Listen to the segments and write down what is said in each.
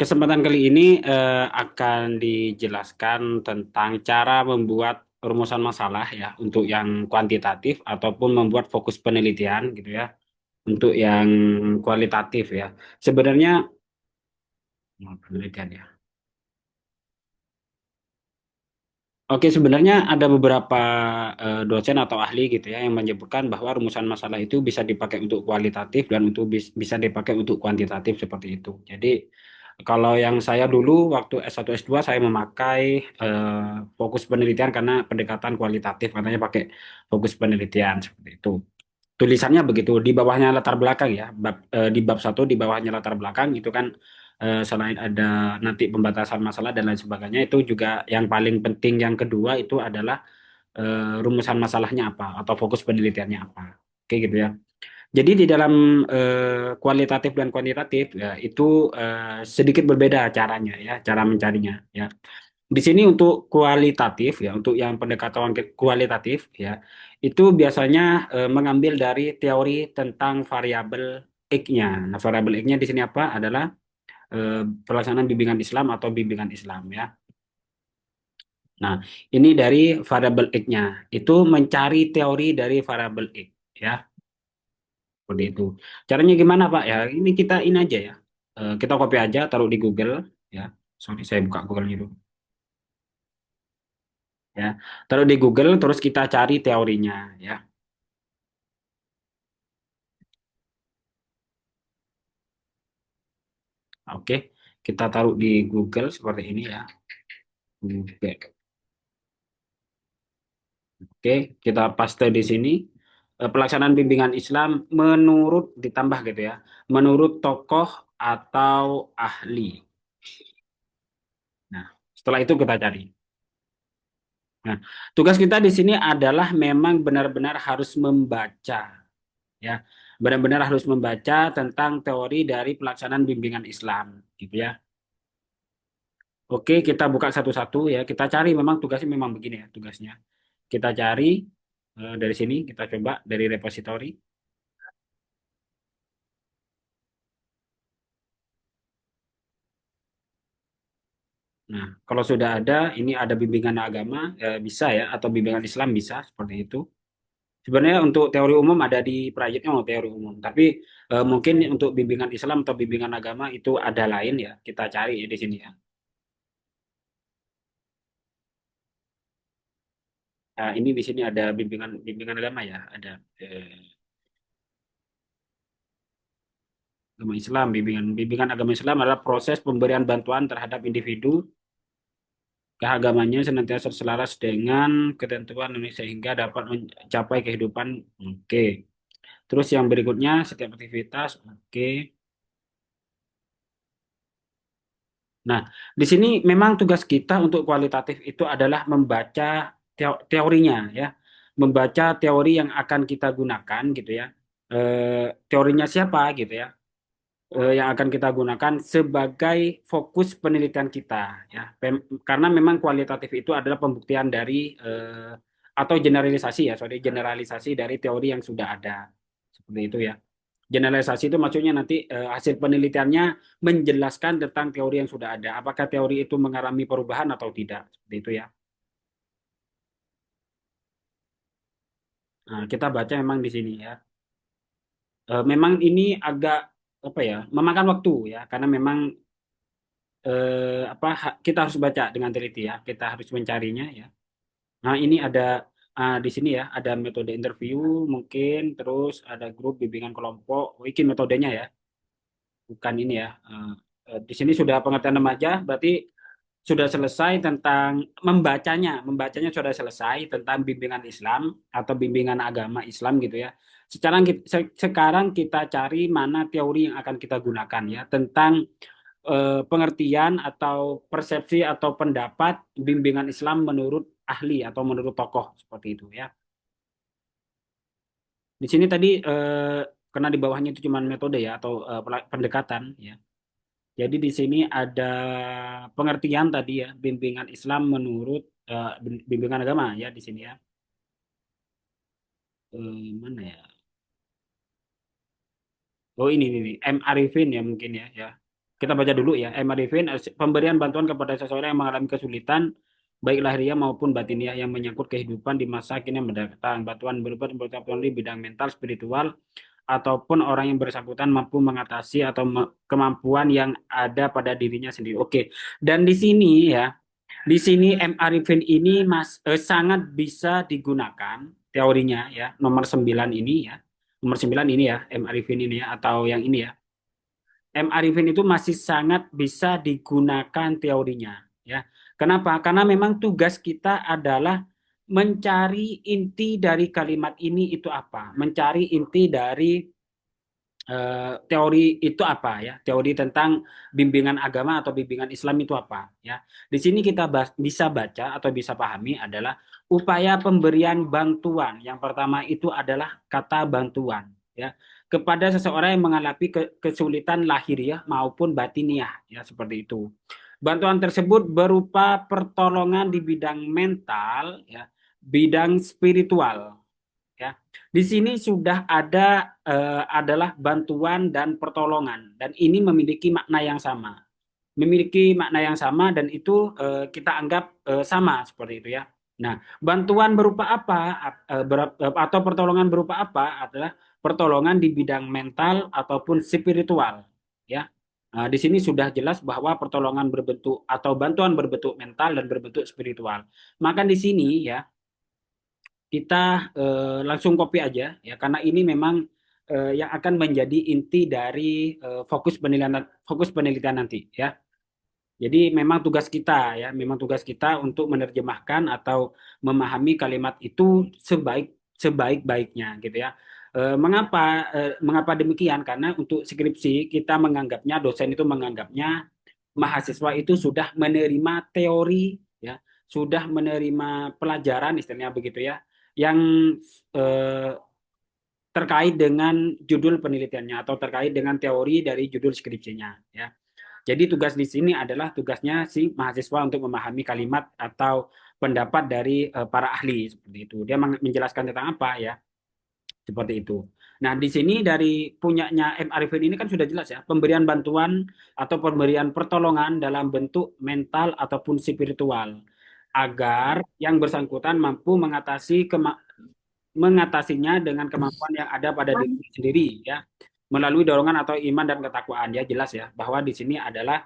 Kesempatan kali ini akan dijelaskan tentang cara membuat rumusan masalah ya untuk yang kuantitatif ataupun membuat fokus penelitian gitu ya untuk yang kualitatif ya. Sebenarnya penelitian ya. Oke, sebenarnya ada beberapa dosen atau ahli gitu ya yang menyebutkan bahwa rumusan masalah itu bisa dipakai untuk kualitatif dan untuk bisa dipakai untuk kuantitatif seperti itu. Jadi kalau yang saya dulu waktu S1 S2 saya memakai fokus penelitian karena pendekatan kualitatif katanya pakai fokus penelitian seperti itu. Tulisannya begitu di bawahnya latar belakang ya di bab satu di bawahnya latar belakang itu kan selain ada nanti pembatasan masalah dan lain sebagainya itu juga yang paling penting yang kedua itu adalah rumusan masalahnya apa atau fokus penelitiannya apa. Oke gitu ya. Jadi di dalam kualitatif dan kuantitatif ya itu sedikit berbeda caranya ya cara mencarinya ya. Di sini untuk kualitatif ya, untuk yang pendekatan kualitatif ya, itu biasanya mengambil dari teori tentang variabel X-nya. Nah, variabel X-nya di sini apa? Adalah pelaksanaan bimbingan Islam atau bimbingan Islam ya. Nah, ini dari variabel X-nya. Itu mencari teori dari variabel X ya, seperti itu. Caranya gimana, Pak? Ya, ini kita ini aja ya. Kita copy aja, taruh di Google ya. Sorry, saya buka Google dulu. Ya, taruh di Google terus kita cari teorinya ya. Oke, kita taruh di Google seperti ini ya. Google. Oke, kita paste di sini. Pelaksanaan bimbingan Islam menurut ditambah gitu ya. Menurut tokoh atau ahli. Nah, setelah itu kita cari. Nah, tugas kita di sini adalah memang benar-benar harus membaca ya. Benar-benar harus membaca tentang teori dari pelaksanaan bimbingan Islam gitu ya. Oke, kita buka satu-satu ya. Kita cari memang tugasnya memang begini ya tugasnya. Kita cari dari sini, kita coba dari repository. Nah, kalau sudah ada, ini ada bimbingan agama, bisa ya, atau bimbingan Islam bisa, seperti itu. Sebenarnya untuk teori umum ada di proyeknya oh, teori umum, tapi mungkin untuk bimbingan Islam atau bimbingan agama itu ada lain ya, kita cari ya di sini ya. Nah, ini di sini ada bimbingan bimbingan agama ya, ada agama Islam, bimbingan bimbingan agama Islam adalah proses pemberian bantuan terhadap individu keagamannya senantiasa selaras dengan ketentuan ini sehingga dapat mencapai kehidupan. Oke. Terus yang berikutnya setiap aktivitas. Oke. Nah, di sini memang tugas kita untuk kualitatif itu adalah membaca teorinya ya. Membaca teori yang akan kita gunakan gitu ya. Teorinya siapa gitu ya. Yang akan kita gunakan sebagai fokus penelitian kita ya. Karena memang kualitatif itu adalah pembuktian dari atau generalisasi ya, sorry, generalisasi dari teori yang sudah ada. Seperti itu ya. Generalisasi itu maksudnya nanti hasil penelitiannya menjelaskan tentang teori yang sudah ada. Apakah teori itu mengalami perubahan atau tidak? Seperti itu ya. Nah, kita baca memang di sini ya. Memang ini agak apa ya, memakan waktu ya, karena memang kita harus baca dengan teliti ya. Kita harus mencarinya ya. Nah, ini ada di sini ya, ada metode interview mungkin, terus ada grup bimbingan kelompok. Oh, ini metodenya ya, bukan ini ya. Di sini sudah pengertian remaja, berarti sudah selesai tentang membacanya. Membacanya sudah selesai tentang bimbingan Islam atau bimbingan agama Islam gitu ya. Sekarang kita cari mana teori yang akan kita gunakan ya tentang pengertian atau persepsi atau pendapat bimbingan Islam menurut ahli atau menurut tokoh seperti itu ya. Di sini tadi karena di bawahnya itu cuma metode ya atau pendekatan ya. Jadi di sini ada pengertian tadi ya bimbingan Islam menurut bimbingan agama ya di sini ya. Mana ya? Oh ini M Arifin ya mungkin ya ya. Kita baca dulu ya. M. Arifin, pemberian bantuan kepada seseorang yang mengalami kesulitan, baik lahiriah maupun batiniah yang menyangkut kehidupan di masa kini yang mendatang. Bantuan berupa bantuan di bidang mental, spiritual, ataupun orang yang bersangkutan mampu mengatasi atau kemampuan yang ada pada dirinya sendiri. Oke, dan di sini ya, di sini M. Arifin ini sangat bisa digunakan teorinya ya, nomor 9 ini ya. Nomor 9 ini ya, M. Arifin ini ya, atau yang ini ya. M. Arifin itu masih sangat bisa digunakan teorinya ya. Kenapa? Karena memang tugas kita adalah mencari inti dari kalimat ini itu apa? Mencari inti dari teori itu apa ya? Teori tentang bimbingan agama atau bimbingan Islam itu apa ya? Di sini kita bisa baca atau bisa pahami adalah upaya pemberian bantuan. Yang pertama itu adalah kata bantuan ya kepada seseorang yang mengalami kesulitan lahiriah maupun batiniah ya seperti itu. Bantuan tersebut berupa pertolongan di bidang mental ya, bidang spiritual ya. Di sini sudah ada adalah bantuan dan pertolongan dan ini memiliki makna yang sama. Memiliki makna yang sama dan itu kita anggap sama seperti itu ya. Nah, bantuan berupa apa atau pertolongan berupa apa adalah pertolongan di bidang mental ataupun spiritual ya. Nah, di sini sudah jelas bahwa pertolongan berbentuk atau bantuan berbentuk mental dan berbentuk spiritual. Maka di sini ya kita langsung copy aja ya karena ini memang yang akan menjadi inti dari fokus penelitian nanti ya. Jadi memang tugas kita ya, memang tugas kita untuk menerjemahkan atau memahami kalimat itu sebaik-baiknya gitu ya. Mengapa demikian? Karena untuk skripsi kita menganggapnya dosen itu menganggapnya mahasiswa itu sudah menerima teori ya, sudah menerima pelajaran istilahnya begitu ya, yang eh, terkait dengan judul penelitiannya atau terkait dengan teori dari judul skripsinya ya. Jadi tugas di sini adalah tugasnya si mahasiswa untuk memahami kalimat atau pendapat dari para ahli seperti itu. Dia menjelaskan tentang apa ya, seperti itu. Nah, di sini dari punyanya M. Arifin ini kan sudah jelas ya, pemberian bantuan atau pemberian pertolongan dalam bentuk mental ataupun spiritual agar yang bersangkutan mampu mengatasinya dengan kemampuan yang ada pada diri sendiri ya, melalui dorongan atau iman dan ketakwaan ya jelas ya bahwa di sini adalah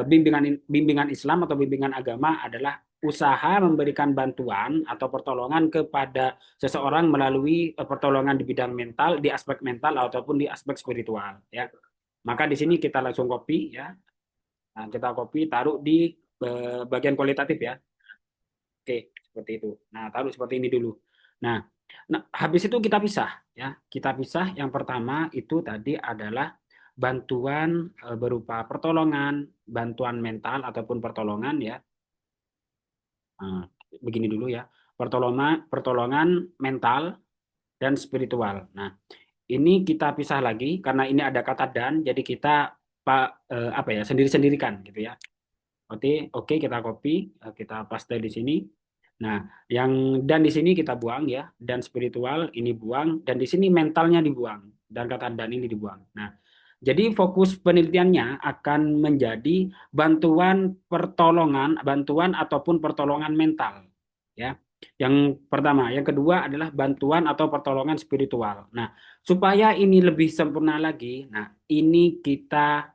bimbingan bimbingan Islam atau bimbingan agama adalah usaha memberikan bantuan atau pertolongan kepada seseorang melalui pertolongan di bidang mental, di aspek mental ataupun di aspek spiritual ya. Maka di sini kita langsung copy ya. Nah, kita copy taruh di bagian kualitatif ya. Oke, seperti itu. Nah, taruh seperti ini dulu. Nah, habis itu kita pisah ya. Kita pisah yang pertama itu tadi adalah bantuan berupa pertolongan, bantuan mental ataupun pertolongan ya. Nah, begini dulu ya. Pertolongan mental dan spiritual. Nah, ini kita pisah lagi karena ini ada kata dan jadi kita apa ya, sendiri-sendirikan gitu ya. Oke, oke kita copy, kita paste di sini. Nah, yang dan di sini kita buang ya, dan spiritual ini buang, dan di sini mentalnya dibuang, dan kata dan ini dibuang. Nah, jadi fokus penelitiannya akan menjadi bantuan ataupun pertolongan mental, ya. Yang pertama, yang kedua adalah bantuan atau pertolongan spiritual. Nah, supaya ini lebih sempurna lagi, nah ini kita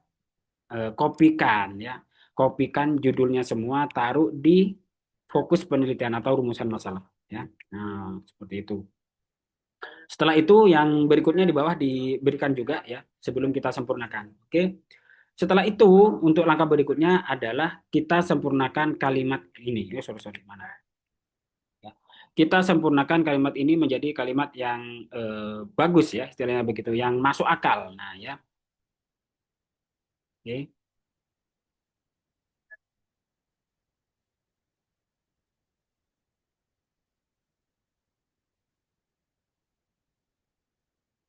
kopikan ya, kopikan judulnya semua, taruh di fokus penelitian atau rumusan masalah ya. Nah, seperti itu. Setelah itu yang berikutnya di bawah diberikan juga ya sebelum kita sempurnakan. Oke. Setelah itu untuk langkah berikutnya adalah kita sempurnakan kalimat ini. Oh, sorry, mana? Ya. Kita sempurnakan kalimat ini menjadi kalimat yang bagus ya, istilahnya begitu, yang masuk akal. Nah, ya. Oke.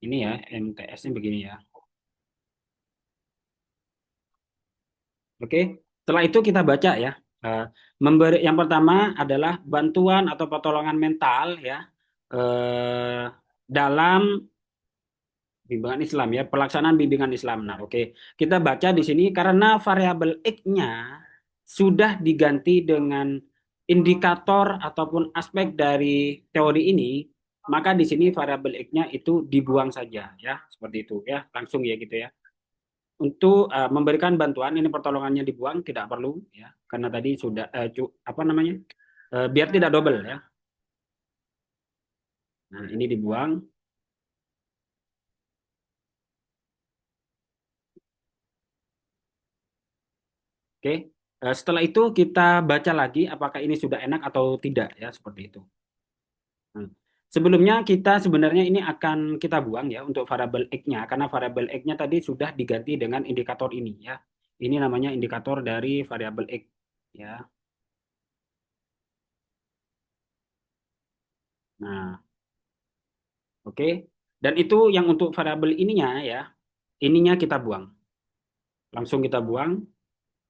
Ini ya, MTS-nya begini ya. Oke, setelah itu kita baca ya. Eh, yang pertama adalah bantuan atau pertolongan mental ya, dalam Bimbingan Islam ya, pelaksanaan bimbingan Islam. Nah, oke. Kita baca di sini karena variabel X-nya sudah diganti dengan indikator ataupun aspek dari teori ini, maka di sini variabel X-nya itu dibuang saja ya, seperti itu ya, langsung ya gitu ya. Untuk memberikan bantuan ini pertolongannya dibuang tidak perlu ya, karena tadi sudah apa namanya? Biar tidak double ya. Nah, ini dibuang. Oke. Setelah itu kita baca lagi apakah ini sudah enak atau tidak ya seperti itu. Hmm. Sebelumnya kita sebenarnya ini akan kita buang ya untuk variabel X-nya karena variabel X-nya tadi sudah diganti dengan indikator ini ya. Ini namanya indikator dari variabel X ya. Nah, oke. Dan itu yang untuk variabel ininya ya. Ininya kita buang. Langsung kita buang.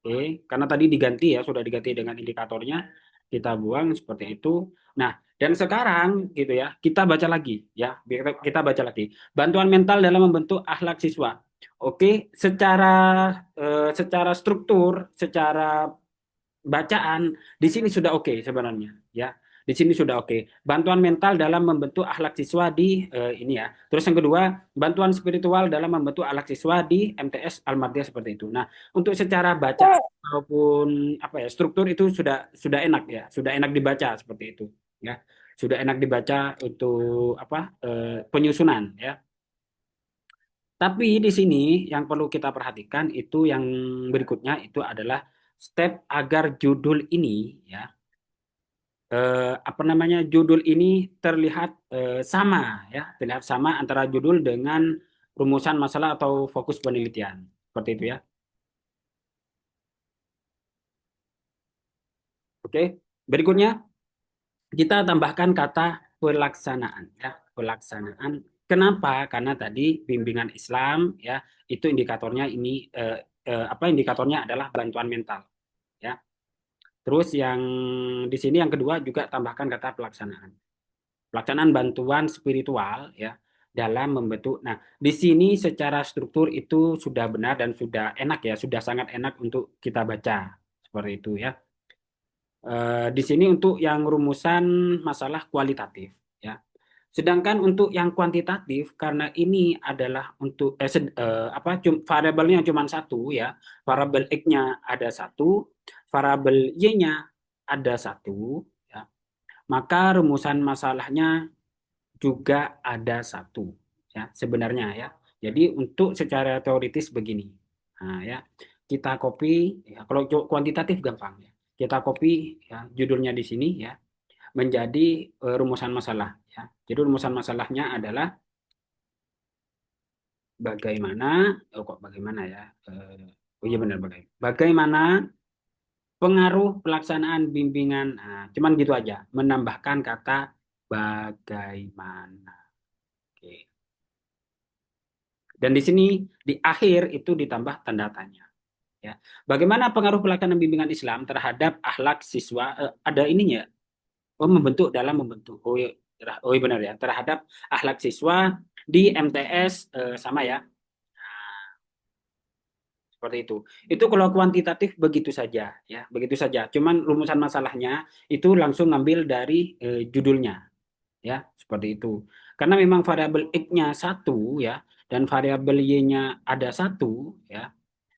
Oke, karena tadi diganti ya, sudah diganti dengan indikatornya, kita buang seperti itu. Nah, dan sekarang gitu ya, kita baca lagi ya, kita baca lagi. Bantuan mental dalam membentuk akhlak siswa. Oke, secara struktur, secara bacaan di sini sudah oke sebenarnya ya. Di sini sudah oke. Bantuan mental dalam membentuk akhlak siswa di ini ya. Terus yang kedua, bantuan spiritual dalam membentuk akhlak siswa di MTS Al-Mardiah seperti itu. Nah, untuk secara baca maupun apa ya, struktur itu sudah enak ya, sudah enak dibaca seperti itu ya. Sudah enak dibaca untuk apa? Penyusunan ya. Tapi di sini yang perlu kita perhatikan itu yang berikutnya itu adalah step agar judul ini ya apa namanya judul ini terlihat sama ya terlihat sama antara judul dengan rumusan masalah atau fokus penelitian seperti itu ya. Oke, berikutnya kita tambahkan kata pelaksanaan ya pelaksanaan. Kenapa? Karena tadi bimbingan Islam ya itu indikatornya ini apa indikatornya adalah bantuan mental ya. Terus yang di sini yang kedua juga tambahkan kata pelaksanaan. Pelaksanaan bantuan spiritual ya dalam membentuk. Nah, di sini secara struktur itu sudah benar dan sudah enak ya, sudah sangat enak untuk kita baca seperti itu ya. Di sini untuk yang rumusan masalah kualitatif ya. Sedangkan untuk yang kuantitatif karena ini adalah untuk apa variabelnya cuma satu ya, variabel X-nya ada satu, variabel Y-nya ada satu ya. Maka rumusan masalahnya juga ada satu ya sebenarnya ya. Jadi untuk secara teoritis begini. Nah, ya, kita copy ya kalau kuantitatif gampang ya. Kita copy ya judulnya di sini ya menjadi rumusan masalah ya. Jadi rumusan masalahnya adalah bagaimana kok bagaimana ya? Oh iya benar bagaimana pengaruh pelaksanaan bimbingan. Nah, cuman gitu aja, menambahkan kata bagaimana. Oke. Dan di sini di akhir itu ditambah tanda tanya. Ya. Bagaimana pengaruh pelaksanaan bimbingan Islam terhadap akhlak siswa? Ada ininya. Oh, membentuk dalam membentuk. Oh, iya, oh iya benar ya. Terhadap akhlak siswa di MTS sama ya. Seperti itu. Itu kalau kuantitatif begitu saja ya, begitu saja. Cuman rumusan masalahnya itu langsung ngambil dari judulnya ya, seperti itu. Karena memang variabel X-nya satu ya dan variabel Y-nya ada satu ya.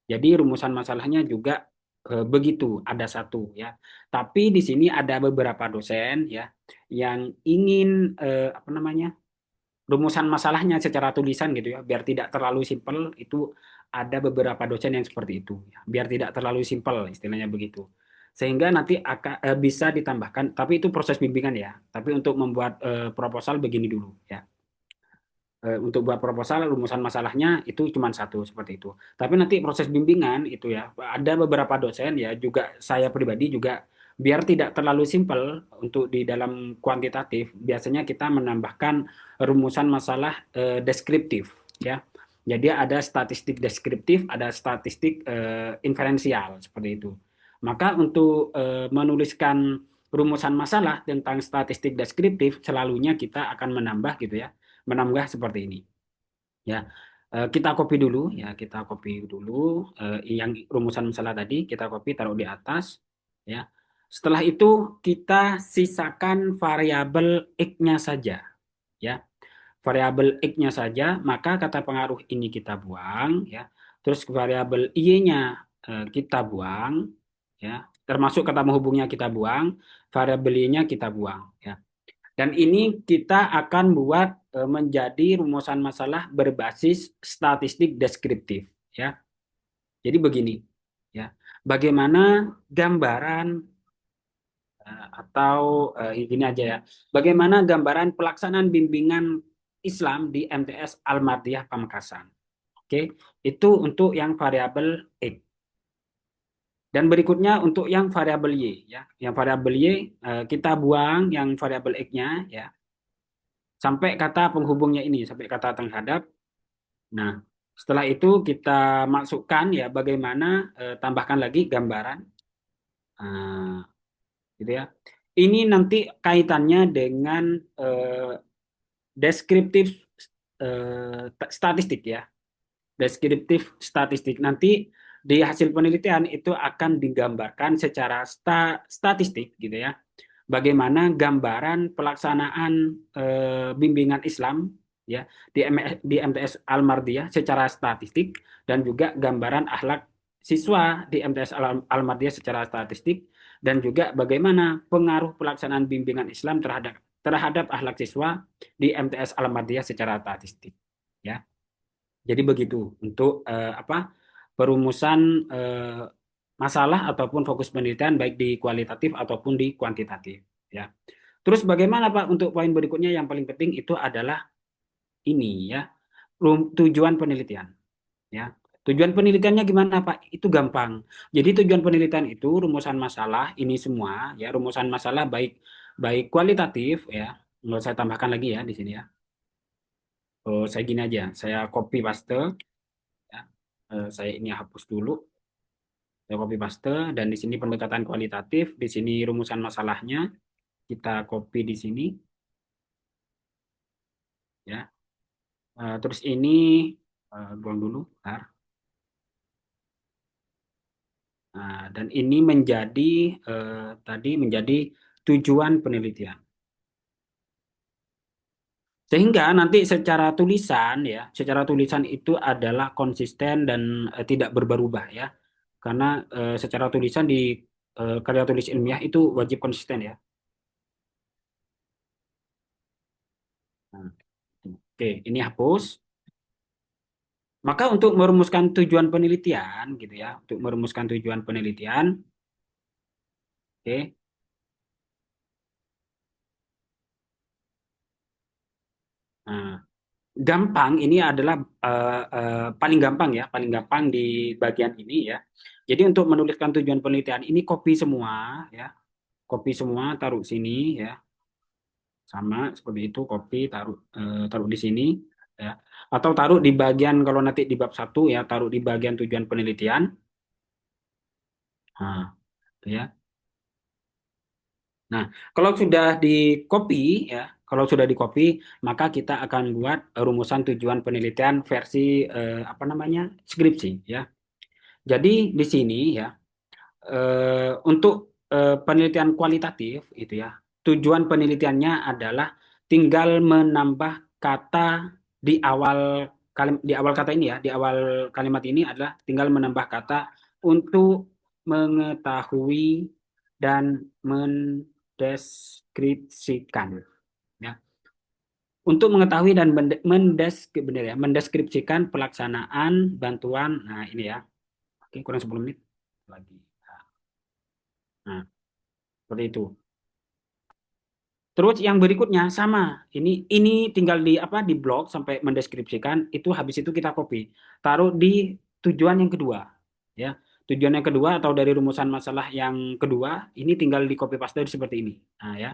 Jadi rumusan masalahnya juga begitu, ada satu ya. Tapi di sini ada beberapa dosen ya yang ingin apa namanya? Rumusan masalahnya secara tulisan gitu ya, biar tidak terlalu simpel itu ada beberapa dosen yang seperti itu ya. Biar tidak terlalu simpel istilahnya begitu. Sehingga nanti akan bisa ditambahkan, tapi itu proses bimbingan ya. Tapi untuk membuat proposal begini dulu ya. Untuk buat proposal rumusan masalahnya itu cuma satu seperti itu. Tapi nanti proses bimbingan itu ya ada beberapa dosen ya juga saya pribadi juga biar tidak terlalu simpel untuk di dalam kuantitatif biasanya kita menambahkan rumusan masalah deskriptif ya. Jadi ada statistik deskriptif, ada statistik inferensial seperti itu. Maka untuk menuliskan rumusan masalah tentang statistik deskriptif selalunya kita akan menambah gitu ya menambah seperti ini. Ya, kita copy dulu ya, kita copy dulu yang rumusan masalah tadi kita copy taruh di atas ya. Setelah itu kita sisakan variabel x-nya saja ya. Variabel x-nya saja, maka kata pengaruh ini kita buang ya. Terus variabel y-nya kita buang ya. Termasuk kata menghubungnya kita buang, variabel y-nya kita buang ya. Dan ini kita akan buat menjadi rumusan masalah berbasis statistik deskriptif ya. Jadi begini ya. Bagaimana gambaran atau ini aja ya. Bagaimana gambaran pelaksanaan bimbingan Islam di MTS Al-Madiyah Pamekasan. Oke, itu untuk yang variabel X. Dan berikutnya untuk yang variabel Y ya. Yang variabel Y kita buang yang variabel X-nya ya. Sampai kata penghubungnya ini, sampai kata terhadap. Nah, setelah itu kita masukkan ya bagaimana tambahkan lagi gambaran, ah, gitu ya. Ini nanti kaitannya dengan eh, deskriptif statistik ya, deskriptif statistik. Nanti di hasil penelitian itu akan digambarkan secara statistik gitu ya bagaimana gambaran pelaksanaan bimbingan Islam ya di MTS Al-Mardiyah secara statistik dan juga gambaran akhlak siswa di MTS Al-Mardiyah secara statistik dan juga bagaimana pengaruh pelaksanaan bimbingan Islam terhadap terhadap akhlak siswa di MTS Al-Mardiyah secara statistik ya. Jadi begitu untuk perumusan masalah ataupun fokus penelitian baik di kualitatif ataupun di kuantitatif ya. Terus bagaimana Pak untuk poin berikutnya yang paling penting itu adalah ini ya, tujuan penelitian ya. Tujuan penelitiannya gimana Pak? Itu gampang. Jadi tujuan penelitian itu rumusan masalah ini semua ya, rumusan masalah baik baik kualitatif ya. Nggak saya tambahkan lagi ya di sini ya. Oh, saya gini aja, saya copy paste ya. Saya ini hapus dulu. Saya copy paste dan di sini pendekatan kualitatif, di sini rumusan masalahnya kita copy di sini ya. Terus ini buang dulu, bentar. Nah, dan ini menjadi tadi menjadi tujuan penelitian. Sehingga nanti secara tulisan ya, secara tulisan itu adalah konsisten dan tidak berubah-ubah ya. Karena secara tulisan di karya tulis ilmiah itu wajib konsisten ya. Nah, oke, ini hapus. Maka untuk merumuskan tujuan penelitian gitu ya, untuk merumuskan tujuan penelitian, oke, nah, gampang ini adalah paling gampang ya, paling gampang di bagian ini ya. Jadi untuk menuliskan tujuan penelitian ini copy semua ya, copy semua taruh sini ya, sama seperti itu copy taruh taruh di sini ya. Atau taruh di bagian kalau nanti di bab satu ya, taruh di bagian tujuan penelitian. Nah, itu ya. Nah, kalau sudah di copy ya, kalau sudah di copy, maka kita akan buat rumusan tujuan penelitian versi apa namanya skripsi ya. Jadi di sini ya untuk penelitian kualitatif itu ya, tujuan penelitiannya adalah tinggal menambah kata di awal di awal kata ini ya, di awal kalimat ini adalah tinggal menambah kata untuk mengetahui dan mendeskripsikan ya. Untuk mengetahui dan mendeskripsikan pelaksanaan bantuan. Nah, ini ya. Oke, kurang 10 menit lagi. Nah, seperti itu. Terus yang berikutnya sama. Ini tinggal di apa di blog sampai mendeskripsikan itu habis itu kita copy. Taruh di tujuan yang kedua. Ya. Tujuan yang kedua atau dari rumusan masalah yang kedua ini tinggal di copy paste seperti ini. Nah, ya.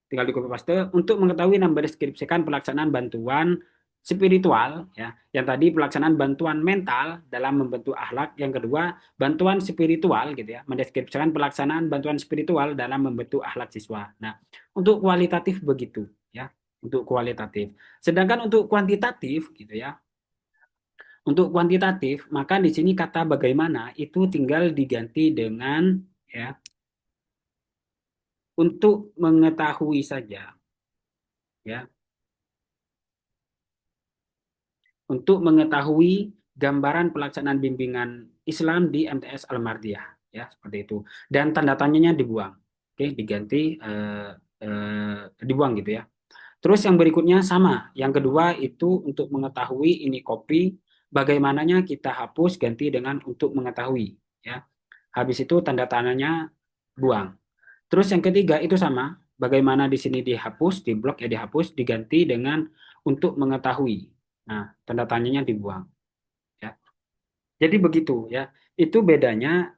Tinggal di copy paste untuk mengetahui dan mendeskripsikan pelaksanaan bantuan spiritual ya. Yang tadi pelaksanaan bantuan mental dalam membentuk akhlak, yang kedua bantuan spiritual gitu ya, mendeskripsikan pelaksanaan bantuan spiritual dalam membentuk akhlak siswa. Nah, untuk kualitatif begitu ya, untuk kualitatif. Sedangkan untuk kuantitatif gitu ya. Untuk kuantitatif, maka di sini kata bagaimana itu tinggal diganti dengan ya untuk mengetahui saja ya, untuk mengetahui gambaran pelaksanaan bimbingan Islam di MTS Al-Mardiyah ya seperti itu. Dan tanda tanyanya dibuang. Oke, diganti dibuang gitu ya. Terus yang berikutnya sama. Yang kedua itu untuk mengetahui ini kopi, bagaimananya kita hapus ganti dengan untuk mengetahui ya. Habis itu tanda tanyanya buang. Terus yang ketiga itu sama, bagaimana di sini dihapus, di blok ya dihapus, diganti dengan untuk mengetahui. Nah, tanda tanyanya dibuang ya. Jadi begitu ya. Itu bedanya